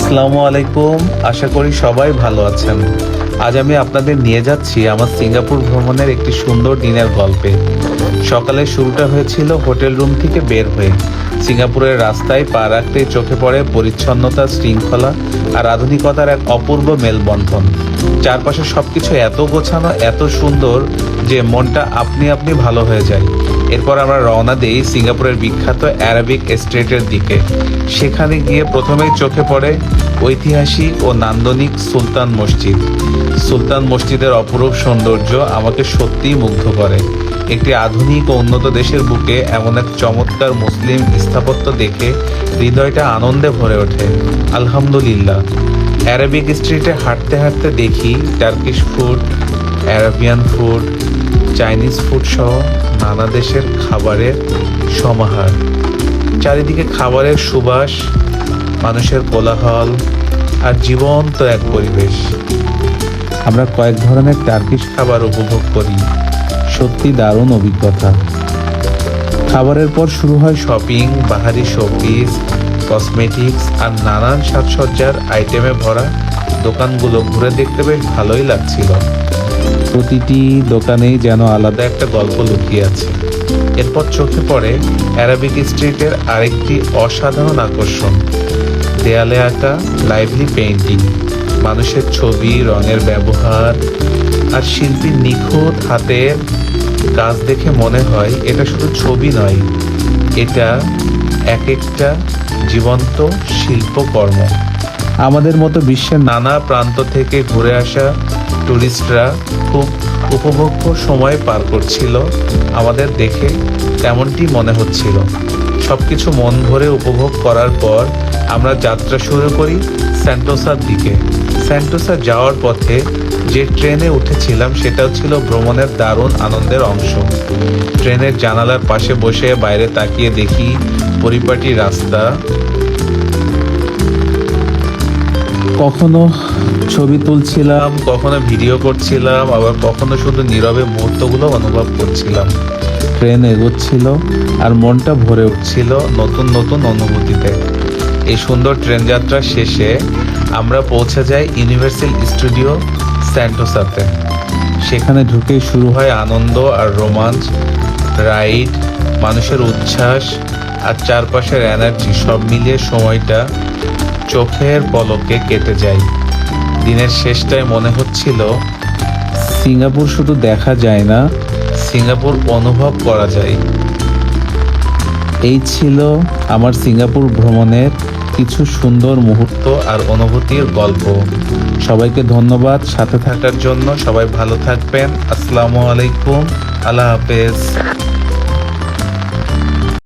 আসসালামু আলাইকুম। আশা করি সবাই ভালো আছেন। আজ আমি আপনাদের নিয়ে যাচ্ছি আমার সিঙ্গাপুর ভ্রমণের একটি সুন্দর দিনের গল্পে। সকালের শুরুটা হয়েছিল হোটেল রুম থেকে বের হয়ে। সিঙ্গাপুরের রাস্তায় পা রাখতেই চোখে পড়ে পরিচ্ছন্নতা, শৃঙ্খলা আর আধুনিকতার এক অপূর্ব মেলবন্ধন। চারপাশে সবকিছু এত গোছানো, এত সুন্দর যে মনটা আপনি আপনি ভালো হয়ে যায়। এরপর আমরা রওনা দিই সিঙ্গাপুরের বিখ্যাত অ্যারাবিক এস্টেটের দিকে। সেখানে গিয়ে প্রথমেই চোখে পড়ে ঐতিহাসিক ও নান্দনিক সুলতান মসজিদ। সুলতান মসজিদের অপরূপ সৌন্দর্য আমাকে সত্যিই মুগ্ধ করে। একটি আধুনিক ও উন্নত দেশের বুকে এমন এক চমৎকার মুসলিম স্থাপত্য দেখে হৃদয়টা আনন্দে ভরে ওঠে। আলহামদুলিল্লাহ। অ্যারাবিক স্ট্রিটে হাঁটতে হাঁটতে দেখি Turkish food, Arabian food, Chinese food সহ নানা দেশের খাবারের সমাহার। চারিদিকে খাবারের সুবাস, মানুষের কোলাহল আর জীবন্ত এক পরিবেশ। আমরা কয়েক ধরনের টার্কিশ খাবার উপভোগ করি। সত্যি দারুণ অভিজ্ঞতা। খাবারের পর শুরু হয় শপিং। বাহারি শোপিস, কসমেটিক্স আর নানান সাজসজ্জার আইটেমে ভরা দোকানগুলো ঘুরে দেখতে বেশ ভালোই লাগছিল। প্রতিটি দোকানেই যেন আলাদা একটা গল্প লুকিয়ে আছে। এরপর চোখে পড়ে অ্যারাবিক স্ট্রিটের আরেকটি অসাধারণ আকর্ষণ, দেয়ালে আঁকা লাইভলি পেইন্টিং। মানুষের ছবি, রঙের ব্যবহার আর শিল্পীর নিখুঁত হাতের কাজ দেখে মনে হয় এটা শুধু ছবি নয়, এটা এক একটা জীবন্ত শিল্পকর্ম। আমাদের মতো বিশ্বের নানা প্রান্ত থেকে ঘুরে আসা টুরিস্টরা খুব উপভোগ্য সময় পার করছিল। আমাদের দেখে তেমনটি মনে হচ্ছিল। সবকিছু মন ভরে উপভোগ করার পর আমরা যাত্রা শুরু করি সেন্টোসার দিকে। সেন্টোসা যাওয়ার পথে যে ট্রেনে উঠেছিলাম সেটাও ছিল ভ্রমণের দারুণ আনন্দের অংশ। ট্রেনের জানালার পাশে বসে বাইরে তাকিয়ে দেখি পরিপাটি রাস্তা। কখনো ছবি তুলছিলাম, কখনো ভিডিও করছিলাম, আবার কখনো শুধু নীরবে মুহূর্তগুলো অনুভব করছিলাম। ট্রেন এগোচ্ছিল আর মনটা ভরে উঠছিল নতুন নতুন অনুভূতিতে। এই সুন্দর ট্রেন যাত্রা শেষে আমরা পৌঁছে যাই ইউনিভার্সাল স্টুডিও সেন্টোসাতে। সেখানে ঢুকেই শুরু হয় আনন্দ আর রোমাঞ্চ। রাইড, মানুষের উচ্ছ্বাস আর চারপাশের এনার্জি সব মিলিয়ে সময়টা চোখের পলকে কেটে যায়। দিনের শেষটায় মনে হচ্ছিল সিঙ্গাপুর শুধু দেখা যায় না, সিঙ্গাপুর অনুভব করা যায়। এই ছিল আমার সিঙ্গাপুর ভ্রমণের কিছু সুন্দর মুহূর্ত আর অনুভূতির গল্প। সবাইকে ধন্যবাদ সাথে থাকার জন্য। সবাই ভালো থাকবেন। আসসালামু আলাইকুম। আল্লাহ হাফেজ।